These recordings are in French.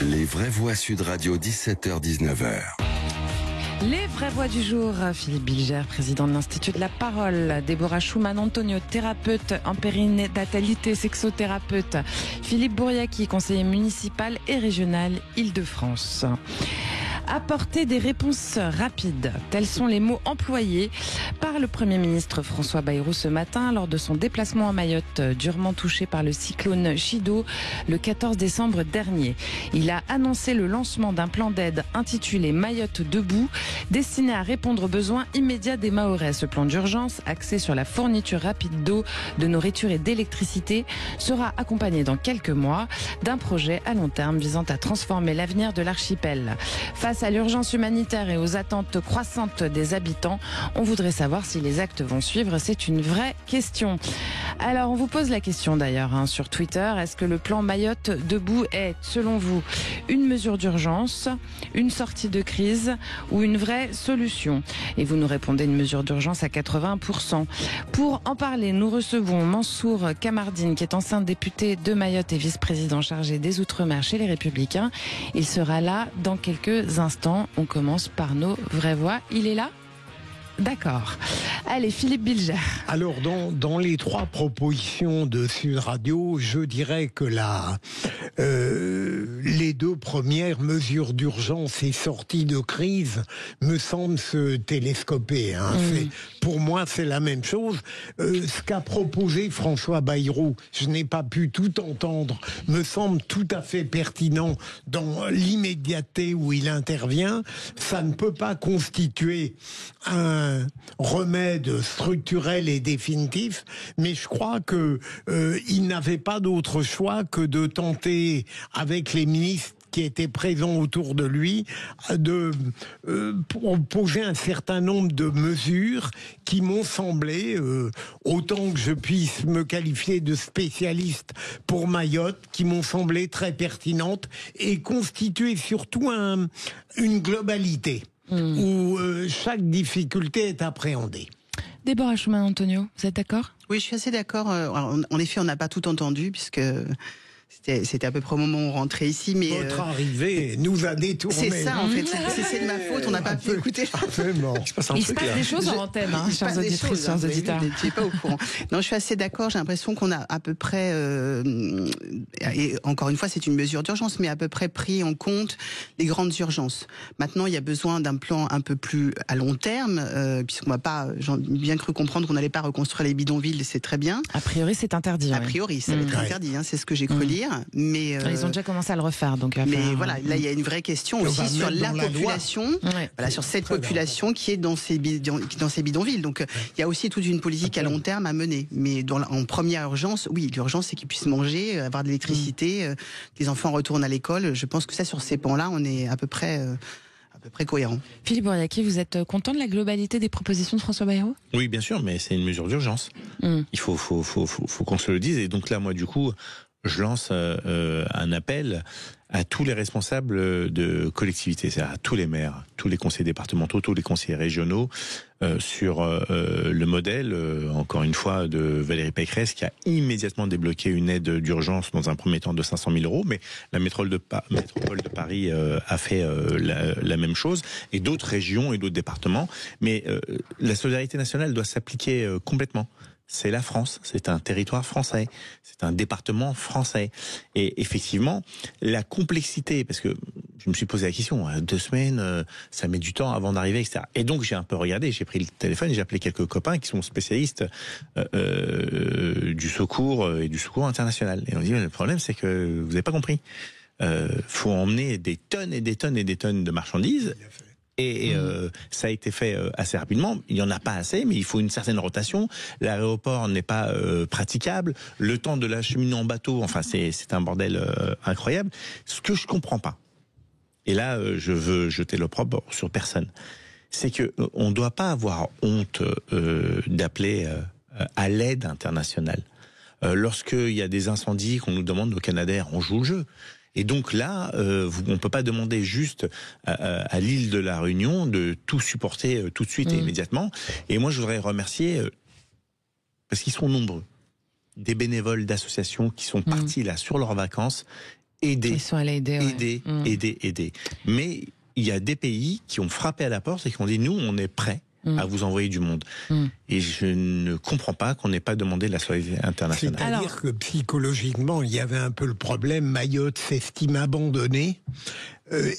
Les vraies voix Sud Radio, 17h-19h. Les vraies voix du jour, Philippe Bilger, président de l'Institut de la Parole, Déborah Schumann-Antonio, thérapeute en périnatalité, sexothérapeute, Philippe Bouriaki, conseiller municipal et régional Île-de-France. Apporter des réponses rapides, tels sont les mots employés par le Premier ministre François Bayrou ce matin lors de son déplacement à Mayotte, durement touché par le cyclone Chido le 14 décembre dernier. Il a annoncé le lancement d'un plan d'aide intitulé Mayotte debout, destiné à répondre aux besoins immédiats des Mahorais. Ce plan d'urgence, axé sur la fourniture rapide d'eau, de nourriture et d'électricité, sera accompagné dans quelques mois d'un projet à long terme visant à transformer l'avenir de l'archipel. Face à l'urgence humanitaire et aux attentes croissantes des habitants, on voudrait savoir si les actes vont suivre. C'est une vraie question. Alors, on vous pose la question d'ailleurs sur Twitter. Est-ce que le plan Mayotte debout est, selon vous, une mesure d'urgence, une sortie de crise ou une vraie solution? Et vous nous répondez une mesure d'urgence à 80%. Pour en parler, nous recevons Mansour Kamardine, qui est ancien député de Mayotte et vice-président chargé des Outre-mer chez les Républicains. Il sera là dans quelques instants. On commence par nos vraies voix. Il est là ? D'accord. Allez, Philippe Bilger. Alors, dans les trois propositions de Sud Radio, je dirais que les deux premières, mesures d'urgence et sortie de crise, me semblent se télescoper. Pour moi, c'est la même chose. Ce qu'a proposé François Bayrou, je n'ai pas pu tout entendre, me semble tout à fait pertinent dans l'immédiateté où il intervient. Ça ne peut pas constituer un remède structurel et définitif, mais je crois que il n'avait pas d'autre choix que de tenter, avec les ministres qui étaient présents autour de lui, de poser un certain nombre de mesures qui m'ont semblé, autant que je puisse me qualifier de spécialiste pour Mayotte, qui m'ont semblé très pertinentes et constituer surtout une globalité où chaque difficulté est appréhendée. Déborah Schumann-Antonio, vous êtes d'accord ? Oui, je suis assez d'accord. En effet, on n'a pas tout entendu, puisque c'était à peu près au moment où on rentrait ici. Mais votre arrivée nous a détourné. C'est ça, en fait. C'est de ma faute, on n'a pas pu écouter. Absolument. Il se passe des choses en antenne, chers auditrices, chers auditeurs. Je suis pas au courant. Non, je suis assez d'accord. J'ai l'impression qu'on a à peu près, et encore une fois, c'est une mesure d'urgence, mais à peu près pris en compte les grandes urgences. Maintenant, il y a besoin d'un plan un peu plus à long terme, puisqu'on va pas, j'ai bien cru comprendre qu'on n'allait pas reconstruire les bidonvilles, c'est très bien. A priori, c'est interdit. A priori, ça va être interdit, c'est ce que j'ai cru lire. Mais ils ont déjà commencé à le refaire, donc. Mais voilà, là il y a une vraie question aussi sur la population, voilà, sur cette population qui est dans ces bidonvilles. Donc il y a aussi toute une politique à long terme à mener. Mais en première urgence, oui, l'urgence c'est qu'ils puissent manger, avoir de l'électricité, que les enfants retournent à l'école. Je pense que ça, sur ces pans-là, on est à peu près cohérent. Philippe Bouriaki, vous êtes content de la globalité des propositions de François Bayrou ? Oui, bien sûr, mais c'est une mesure d'urgence. Il faut qu'on se le dise. Et donc là, moi, du coup, je lance un appel à tous les responsables de collectivités, c'est-à-dire à tous les maires, tous les conseillers départementaux, tous les conseillers régionaux, sur le modèle, encore une fois, de Valérie Pécresse, qui a immédiatement débloqué une aide d'urgence dans un premier temps de 500 000 €, mais la métropole de Paris a fait la même chose, et d'autres régions et d'autres départements. Mais la solidarité nationale doit s'appliquer complètement. C'est la France, c'est un territoire français, c'est un département français. Et effectivement, la complexité, parce que je me suis posé la question, 2 semaines, ça met du temps avant d'arriver, etc. Et donc j'ai un peu regardé, j'ai pris le téléphone, j'ai appelé quelques copains qui sont spécialistes du secours et du secours international. Et on dit, le problème c'est que vous n'avez pas compris. Faut emmener des tonnes et des tonnes et des tonnes de marchandises. Et ça a été fait assez rapidement. Il n'y en a pas assez, mais il faut une certaine rotation. L'aéroport n'est pas praticable. Le temps de l'acheminement en bateau, enfin, c'est un bordel incroyable. Ce que je comprends pas, et là, je veux jeter l'opprobre sur personne, c'est que on ne doit pas avoir honte d'appeler à l'aide internationale. Lorsqu'il y a des incendies qu'on nous demande au Canadair, on joue le jeu. Et donc là, on ne peut pas demander juste à l'île de la Réunion de tout supporter tout de suite et immédiatement. Et moi, je voudrais remercier, parce qu'ils sont nombreux, des bénévoles d'associations qui sont partis là sur leurs vacances aider. Ils sont allés aider. Aider. Mais il y a des pays qui ont frappé à la porte et qui ont dit, nous, on est prêts à vous envoyer du monde. Et je ne comprends pas qu'on n'ait pas demandé la solidarité internationale. C'est-à-dire que psychologiquement, il y avait un peu le problème, Mayotte s'estime abandonnée,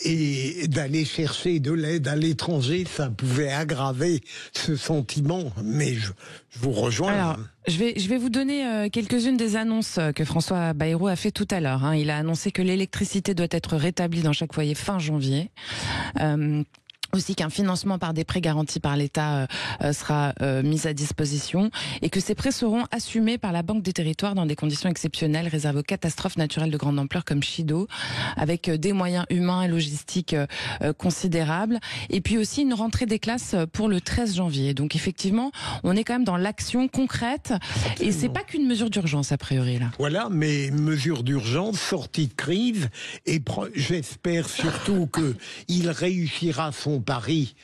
et d'aller chercher de l'aide à l'étranger, ça pouvait aggraver ce sentiment. Mais je vous rejoins. Alors, je vais vous donner quelques-unes des annonces que François Bayrou a fait tout à l'heure. Il a annoncé que l'électricité doit être rétablie dans chaque foyer fin janvier. Aussi qu'un financement par des prêts garantis par l'État sera mis à disposition et que ces prêts seront assumés par la Banque des Territoires dans des conditions exceptionnelles réservées aux catastrophes naturelles de grande ampleur comme Chido, avec des moyens humains et logistiques considérables. Et puis aussi une rentrée des classes pour le 13 janvier. Donc effectivement, on est quand même dans l'action concrète. Absolument. Et c'est pas qu'une mesure d'urgence a priori là. Voilà, mais mesure d'urgence, sortie de crise, et j'espère surtout qu'il réussira son pari.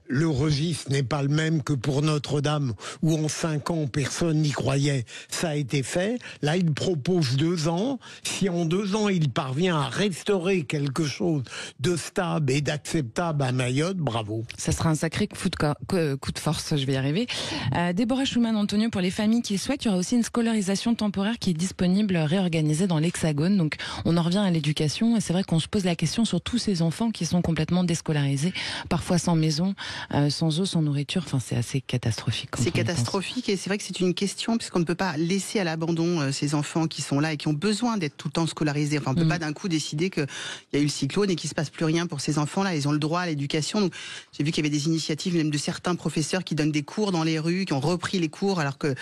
Le registre n'est pas le même que pour Notre-Dame, où en 5 ans, personne n'y croyait. Ça a été fait. Là, il propose 2 ans. Si en 2 ans, il parvient à restaurer quelque chose de stable et d'acceptable à Mayotte, bravo. Ça sera un sacré coup de force, je vais y arriver. Déborah Schumann-Antonio, pour les familles qui le souhaitent, il y aura aussi une scolarisation temporaire qui est disponible, réorganisée dans l'Hexagone. Donc, on en revient à l'éducation. Et c'est vrai qu'on se pose la question sur tous ces enfants qui sont complètement déscolarisés, parfois sans maison, sans eau, sans nourriture. Enfin, c'est assez catastrophique. C'est catastrophique et c'est vrai que c'est une question puisqu'on ne peut pas laisser à l'abandon ces enfants qui sont là et qui ont besoin d'être tout le temps scolarisés. Enfin, on ne peut pas d'un coup décider qu'il y a eu le cyclone et qu'il ne se passe plus rien pour ces enfants-là. Ils ont le droit à l'éducation. Donc, j'ai vu qu'il y avait des initiatives même de certains professeurs qui donnent des cours dans les rues, qui ont repris les cours alors que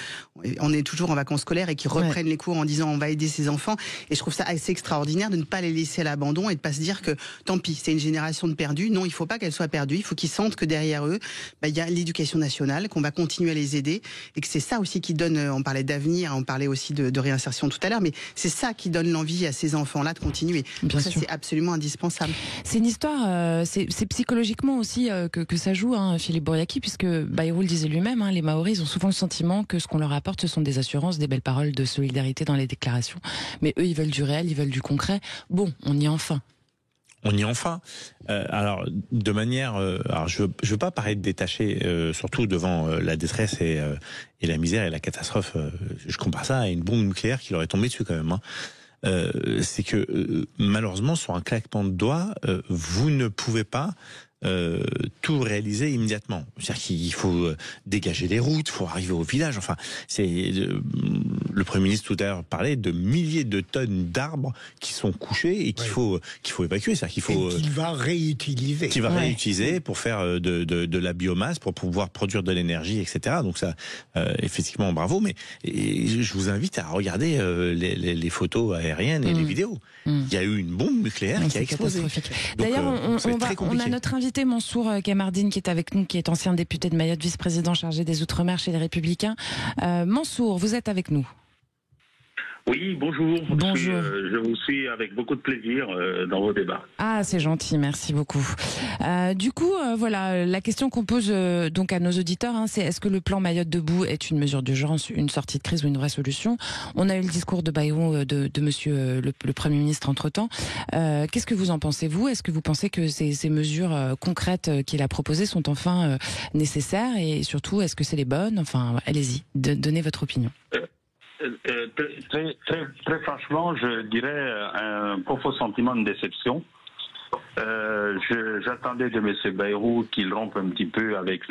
on est toujours en vacances scolaires et qui reprennent les cours en disant on va aider ces enfants. Et je trouve ça assez extraordinaire de ne pas les laisser à l'abandon et de pas se dire que tant pis, c'est une génération de perdus. Non, il ne faut pas qu'elle soit perdue. Il faut qu'ils sentent que derrière eux, il y a l'éducation nationale, qu'on va continuer à les aider et que c'est ça aussi qui donne, on parlait d'avenir, on parlait aussi de réinsertion tout à l'heure, mais c'est ça qui donne l'envie à ces enfants-là de continuer. Donc ça, c'est absolument indispensable. C'est une histoire, c'est psychologiquement aussi que ça joue, Philippe Bouriaki, puisque Bayrou le disait lui-même, les Maoris ont souvent le sentiment que ce qu'on leur apporte, ce sont des assurances, des belles paroles de solidarité dans les déclarations. Mais eux, ils veulent du réel, ils veulent du concret. Bon, on y est enfin. On y est enfin. Alors, de manière, alors je veux pas paraître détaché, surtout devant la détresse et la misère et la catastrophe. Je compare ça à une bombe nucléaire qui leur est tombée dessus quand même. C'est que malheureusement, sur un claquement de doigts, vous ne pouvez pas tout réaliser immédiatement. C'est-à-dire qu'il faut dégager les routes, il faut arriver au village. Enfin, c'est le Premier ministre tout à l'heure parlait de milliers de tonnes d'arbres qui sont couchés et qu'il faut évacuer. C'est-à-dire qu'il faut qu'il va réutiliser. Qu'il va réutiliser pour faire de la biomasse, pour pouvoir produire de l'énergie, etc. Donc ça, effectivement, bravo. Mais je vous invite à regarder les photos aériennes et les vidéos. Il y a eu une bombe nucléaire qui a explosé. D'ailleurs, on a notre invité Mansour Kamardine qui est avec nous, qui est ancien député de Mayotte, vice-président chargé des Outre-mer chez les Républicains. Mansour, vous êtes avec nous. Oui, bonjour. Bonjour. Je vous suis avec beaucoup de plaisir dans vos débats. Ah, c'est gentil, merci beaucoup. Du coup, voilà, la question qu'on pose donc à nos auditeurs, c'est est-ce que le plan Mayotte debout est une mesure d'urgence, une sortie de crise ou une vraie solution? On a eu le discours de Bayrou, de monsieur le Premier ministre entre-temps. Qu'est-ce que vous en pensez, vous? Est-ce que vous pensez que ces mesures concrètes qu'il a proposées sont enfin nécessaires? Et surtout, est-ce que c'est les bonnes? Enfin, allez-y, donnez votre opinion. Très franchement, je dirais un profond sentiment de déception. J'attendais de M. Bayrou qu'il rompe un petit peu avec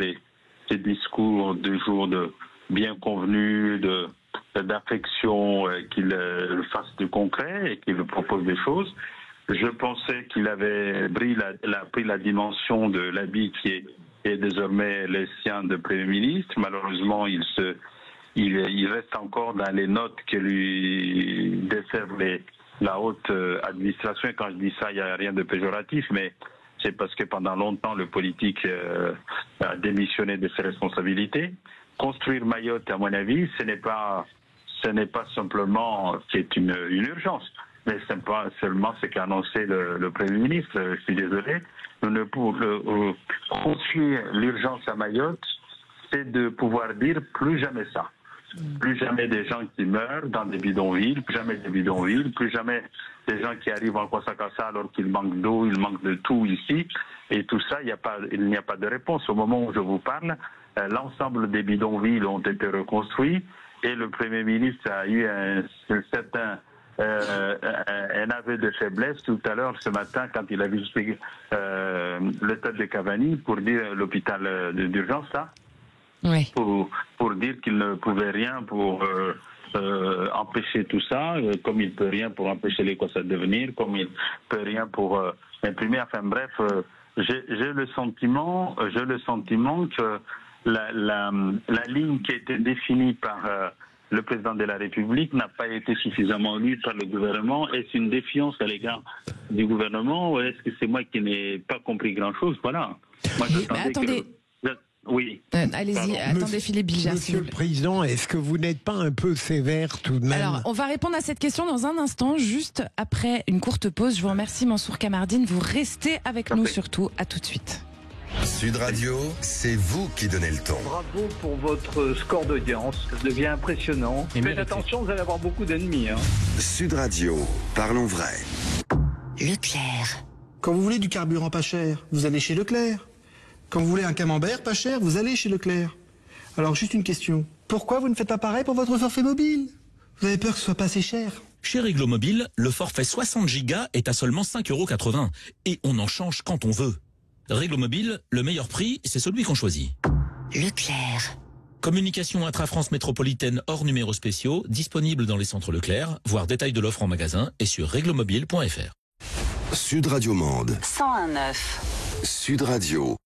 ces discours de jour de bien convenus, d'affection, qu'il fasse du concret et qu'il propose des choses. Je pensais qu'il avait pris la dimension de l'habit qui est désormais le sien de Premier ministre. Malheureusement, il reste encore dans les notes que lui desservent la haute administration. Et quand je dis ça, il n'y a rien de péjoratif, mais c'est parce que pendant longtemps, le politique a démissionné de ses responsabilités. Construire Mayotte, à mon avis, ce n'est pas simplement c'est une urgence, mais c'est pas seulement ce qu'a annoncé le Premier ministre. Je suis désolé. Nous ne pouvons construire l'urgence à Mayotte, c'est de pouvoir dire plus jamais ça. Plus jamais des gens qui meurent dans des bidonvilles, plus jamais des bidonvilles, plus jamais des gens qui arrivent en Kwassa-Kwassa alors qu'il manque d'eau, il manque de tout ici. Et tout ça, il n'y a pas de réponse. Au moment où je vous parle, l'ensemble des bidonvilles ont été reconstruits et le Premier ministre a eu un aveu de faiblesse tout à l'heure, ce matin, quand il a visité le stade de Cavani pour dire l'hôpital d'urgence, là, oui. pour dire qu'il ne pouvait rien pour empêcher tout ça, comme il peut rien pour empêcher les Kwassa de venir, comme il peut rien pour imprimer. Enfin bref, j'ai le sentiment que la ligne qui a été définie par le président de la République n'a pas été suffisamment lue par le gouvernement. Est-ce une défiance à l'égard du gouvernement ou est-ce que c'est moi qui n'ai pas compris grand-chose? Voilà. Moi, attendez. Oui. Allez-y, attendez Philippe Bilger. Monsieur le Président, est-ce que vous n'êtes pas un peu sévère tout de même? Alors, on va répondre à cette question dans un instant, juste après une courte pause. Je vous remercie Mansour Kamardine. Vous restez avec nous surtout. À tout de suite. Sud Radio, c'est vous qui donnez le ton. Bravo pour votre score d'audience, ça devient impressionnant. Faites attention, vous allez avoir beaucoup d'ennemis. Sud Radio, parlons vrai. Leclerc. Quand vous voulez du carburant pas cher, vous allez chez Leclerc. Quand vous voulez un camembert pas cher, vous allez chez Leclerc. Alors juste une question, pourquoi vous ne faites pas pareil pour votre forfait mobile? Vous avez peur que ce soit pas assez cher? Chez Réglo Mobile, le forfait 60 Go est à seulement 5,80 € et on en change quand on veut. Réglo Mobile, le meilleur prix, c'est celui qu'on choisit. Leclerc. Communication intra-France métropolitaine hors numéros spéciaux, disponible dans les centres Leclerc, voir détail de l'offre en magasin et sur reglomobile.fr. Sud Radio Mende. 101.9. Sud Radio.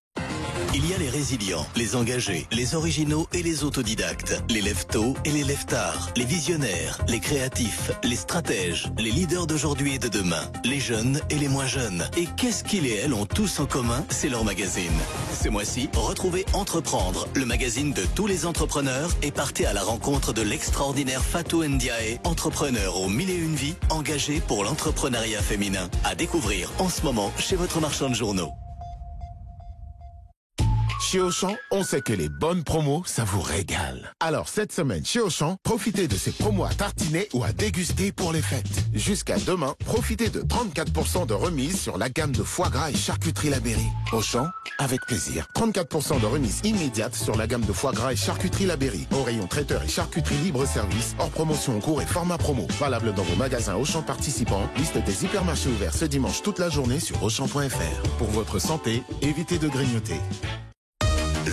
Il y a les résilients, les engagés, les originaux et les autodidactes, les lève-tôt et les lève-tard, les visionnaires, les créatifs, les stratèges, les leaders d'aujourd'hui et de demain, les jeunes et les moins jeunes. Et qu'est-ce qu'ils et elles ont tous en commun? C'est leur magazine. Ce mois-ci, retrouvez Entreprendre, le magazine de tous les entrepreneurs, et partez à la rencontre de l'extraordinaire Fatou Ndiaye, entrepreneur aux 1001 vies, engagé pour l'entrepreneuriat féminin. À découvrir en ce moment chez votre marchand de journaux. Chez Auchan, on sait que les bonnes promos, ça vous régale. Alors cette semaine, chez Auchan, profitez de ces promos à tartiner ou à déguster pour les fêtes. Jusqu'à demain, profitez de 34% de remise sur la gamme de foie gras et charcuterie Labéry. Auchan, avec plaisir. 34% de remise immédiate sur la gamme de foie gras et charcuterie Labéry. Au rayon traiteur et charcuterie libre-service, hors promotion en cours et format promo. Valable dans vos magasins Auchan participants. Liste des hypermarchés ouverts ce dimanche toute la journée sur Auchan.fr. Pour votre santé, évitez de grignoter.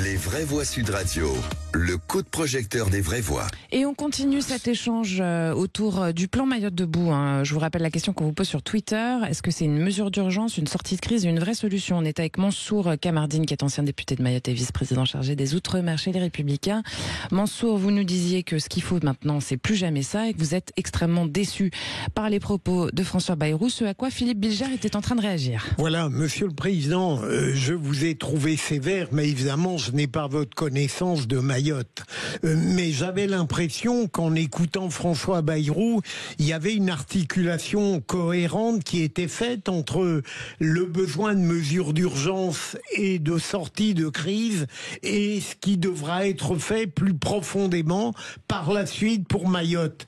Les vraies voix Sud Radio, le coup de projecteur des vraies voix. Et on continue cet échange autour du plan Mayotte debout. Je vous rappelle la question qu'on vous pose sur Twitter. Est-ce que c'est une mesure d'urgence, une sortie de crise, une vraie solution? On est avec Mansour Kamardine, qui est ancien député de Mayotte et vice-président chargé des Outre-mer chez les Républicains. Mansour, vous nous disiez que ce qu'il faut maintenant, c'est plus jamais ça, et que vous êtes extrêmement déçu par les propos de François Bayrou, ce à quoi Philippe Bilger était en train de réagir. Voilà, Monsieur le Président, je vous ai trouvé sévère, mais évidemment, je n'ai pas votre connaissance de Mayotte. Mais j'avais l'impression qu'en écoutant François Bayrou, il y avait une articulation cohérente qui était faite entre le besoin de mesures d'urgence et de sortie de crise et ce qui devra être fait plus profondément par la suite pour Mayotte.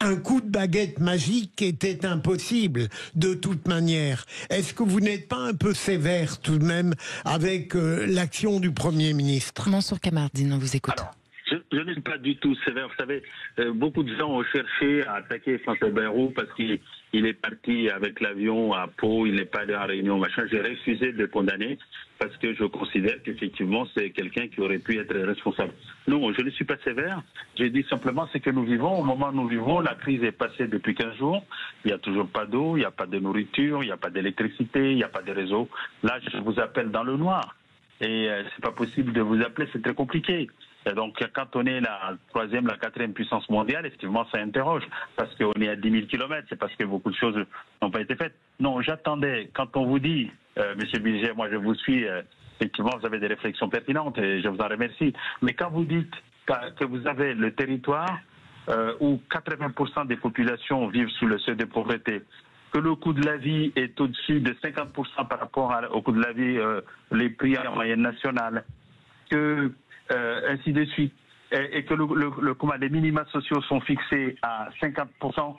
Un coup de baguette magique était impossible, de toute manière. Est-ce que vous n'êtes pas un peu sévère, tout de même, avec l'action du Premier ministre? Mansour Kamardine, on vous écoute. Alors, je ne suis pas du tout sévère. Vous savez, beaucoup de gens ont cherché à attaquer François Bayrou parce qu'il est parti avec l'avion à Pau, il n'est pas allé en réunion, machin. J'ai refusé de le condamner parce que je considère qu'effectivement, c'est quelqu'un qui aurait pu être responsable. Non, je ne suis pas sévère. J'ai dit simplement ce que nous vivons. Au moment où nous vivons, la crise est passée depuis 15 jours. Il n'y a toujours pas d'eau, il n'y a pas de nourriture, il n'y a pas d'électricité, il n'y a pas de réseau. Là, je vous appelle dans le noir. Et c'est pas possible de vous appeler, c'est très compliqué. Et donc, quand on est la troisième, la quatrième puissance mondiale, effectivement, ça interroge. Parce qu'on est à 10 000 kilomètres, c'est parce que beaucoup de choses n'ont pas été faites. Non, j'attendais. Quand on vous dit, Monsieur Bilger, moi je vous suis, effectivement, vous avez des réflexions pertinentes et je vous en remercie. Mais quand vous dites que vous avez le territoire où 80% des populations vivent sous le seuil de pauvreté, que le coût de la vie est au-dessus de 50% par rapport au coût de la vie, les prix en moyenne nationale, que ainsi de suite, et que les minima sociaux sont fixés à 50%,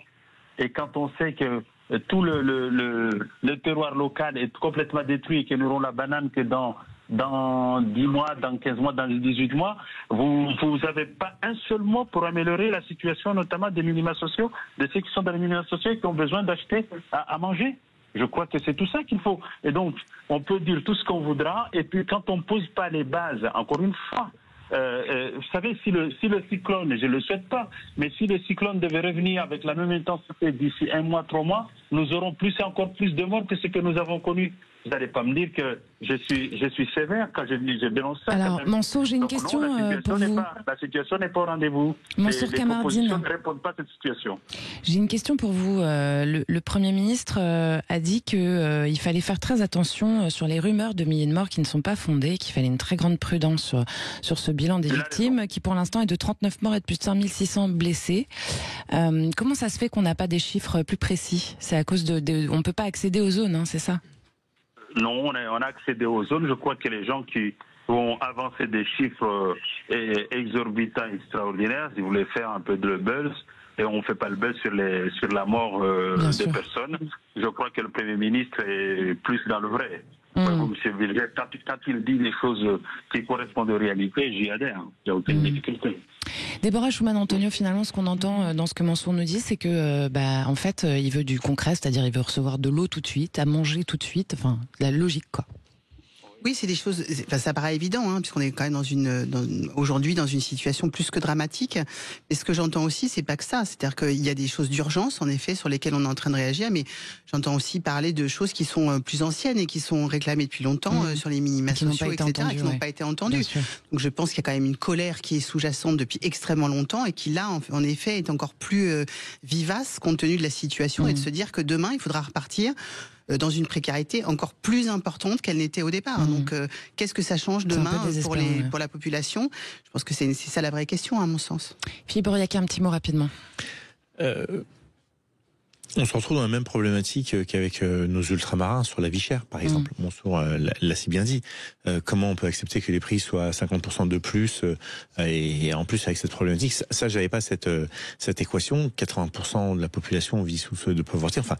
et quand on sait que tout le terroir local est complètement détruit et que nous n'aurons la banane que dans 10 mois, dans 15 mois, dans 18 mois, vous n'avez pas un seul mot pour améliorer la situation, notamment des minima sociaux, de ceux qui sont dans les minima sociaux et qui ont besoin d'acheter à manger. Je crois que c'est tout ça qu'il faut. Et donc, on peut dire tout ce qu'on voudra, et puis quand on ne pose pas les bases, encore une fois, vous savez, si le cyclone, je ne le souhaite pas, mais si le cyclone devait revenir avec la même intensité d'ici 1 mois, 3 mois, nous aurons encore plus de morts que ce que nous avons connu. Vous n'allez pas me dire que je suis sévère quand je dénonce ça. Alors, Mansour, j'ai une question pour vous. La situation n'est pas au rendez-vous. Mansour Kamardine. Les propositions ne répondent pas à cette situation. J'ai une question pour vous. Le Premier ministre a dit qu'il fallait faire très attention sur les rumeurs de milliers de morts qui ne sont pas fondées, qu'il fallait une très grande prudence sur ce bilan des victimes, qui pour l'instant est de 39 morts et de plus de 5600 blessés. Comment ça se fait qu'on n'a pas des chiffres plus précis? C'est à cause on ne peut pas accéder aux zones, hein, c'est ça? Non, on a accédé aux zones. Je crois que les gens qui vont avancer des chiffres exorbitants, extraordinaires, ils voulaient faire un peu de buzz, et on ne fait pas le buzz sur la mort des personnes. Je crois que le Premier ministre est plus dans le vrai. M. Bilger, quand il dit des choses qui correspondent aux réalités, j'y adhère. Il n'y a aucune difficulté. Déborah Schumann-Antonio, finalement, ce qu'on entend dans ce que Mansour nous dit, c'est que, en fait, il veut du concret, c'est-à-dire il veut recevoir de l'eau tout de suite, à manger tout de suite, enfin, la logique, quoi. Oui, c'est des choses. Ça paraît évident, hein, puisqu'on est quand même aujourd'hui dans une situation plus que dramatique. Et ce que j'entends aussi, c'est pas que ça. C'est-à-dire qu'il y a des choses d'urgence, en effet, sur lesquelles on est en train de réagir. Mais j'entends aussi parler de choses qui sont plus anciennes et qui sont réclamées depuis longtemps sur les minima sociaux, etc., qui n'ont pas été entendues. Donc je pense qu'il y a quand même une colère qui est sous-jacente depuis extrêmement longtemps et qui là, en effet, est encore plus vivace compte tenu de la situation et de se dire que demain, il faudra repartir dans une précarité encore plus importante qu'elle n'était au départ. Donc, qu'est-ce que ça change demain pour la population? Je pense que c'est ça la vraie question, à mon sens. Philippe Bourriaque, un petit mot rapidement. On se retrouve dans la même problématique qu'avec nos ultramarins sur la vie chère, par exemple. Mansour l'a si bien dit. Comment on peut accepter que les prix soient à 50% de plus et en plus avec cette problématique, ça j'avais pas cette équation. 80% de la population vit sous seuil de pauvreté. Enfin,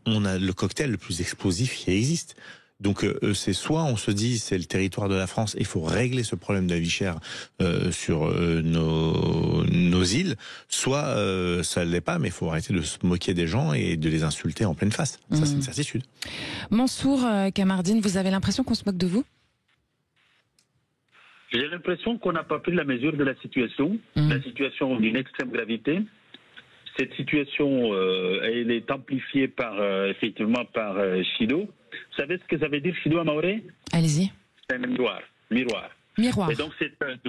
on a le cocktail le plus explosif qui existe. Donc c'est soit on se dit c'est le territoire de la France, il faut régler ce problème de la vie chère sur nos îles, soit ça ne l'est pas, mais il faut arrêter de se moquer des gens et de les insulter en pleine face. Ça c'est une certitude. Mansour Kamardine, vous avez l'impression qu'on se moque de vous? J'ai l'impression qu'on n'a pas pris la mesure de la situation d'une extrême gravité. Cette situation, elle est amplifiée effectivement par Chido. Vous savez ce que ça veut dire Chido en maoré? Allez-y. C'est un miroir. Et donc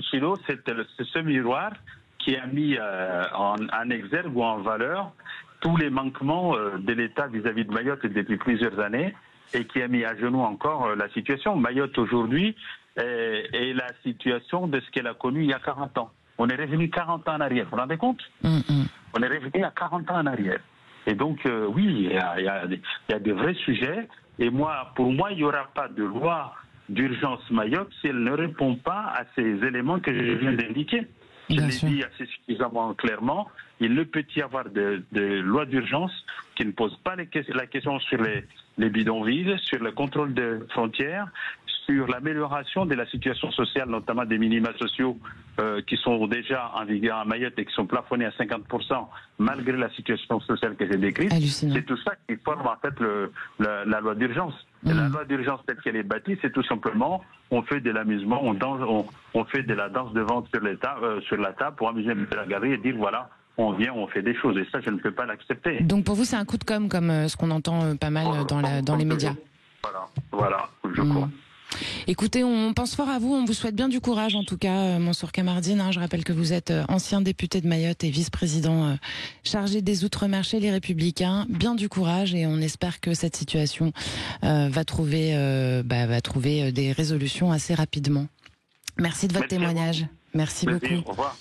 Chido, c'est ce miroir qui a mis en exergue ou en valeur tous les manquements de l'État vis-à-vis de Mayotte depuis plusieurs années et qui a mis à genoux encore la situation. Mayotte aujourd'hui est la situation de ce qu'elle a connu il y a 40 ans. On est revenu 40 ans en arrière, vous vous rendez compte? On est revenu à 40 ans en arrière. Et donc, oui, il y a des vrais sujets. Et pour moi, il n'y aura pas de loi d'urgence Mayotte si elle ne répond pas à ces éléments que je viens d'indiquer. Je l'ai dit assez suffisamment clairement. Il ne peut y avoir de loi d'urgence qui ne pose pas la question sur les bidonvilles, sur le contrôle des frontières, sur l'amélioration de la situation sociale, notamment des minima sociaux qui sont déjà en vigueur à Mayotte et qui sont plafonnés à 50% malgré la situation sociale que j'ai décrite. C'est tout ça qui forme en fait la loi d'urgence. Et la loi d'urgence telle qu'elle est bâtie, c'est tout simplement on fait de l'amusement, on fait de la danse de vente sur la table pour amuser la galerie et dire voilà, on vient, on fait des choses. Et ça, je ne peux pas l'accepter. Donc pour vous, c'est un coup de com' comme ce qu'on entend pas mal dans les médias. Voilà, je crois. Écoutez, on pense fort à vous, on vous souhaite bien du courage en tout cas, Mansour Kamardine. Je rappelle que vous êtes ancien député de Mayotte et vice-président chargé des Outre-mer chez les Républicains. Bien du courage et on espère que cette situation va trouver des résolutions assez rapidement. Merci de votre témoignage. Merci beaucoup. Au revoir.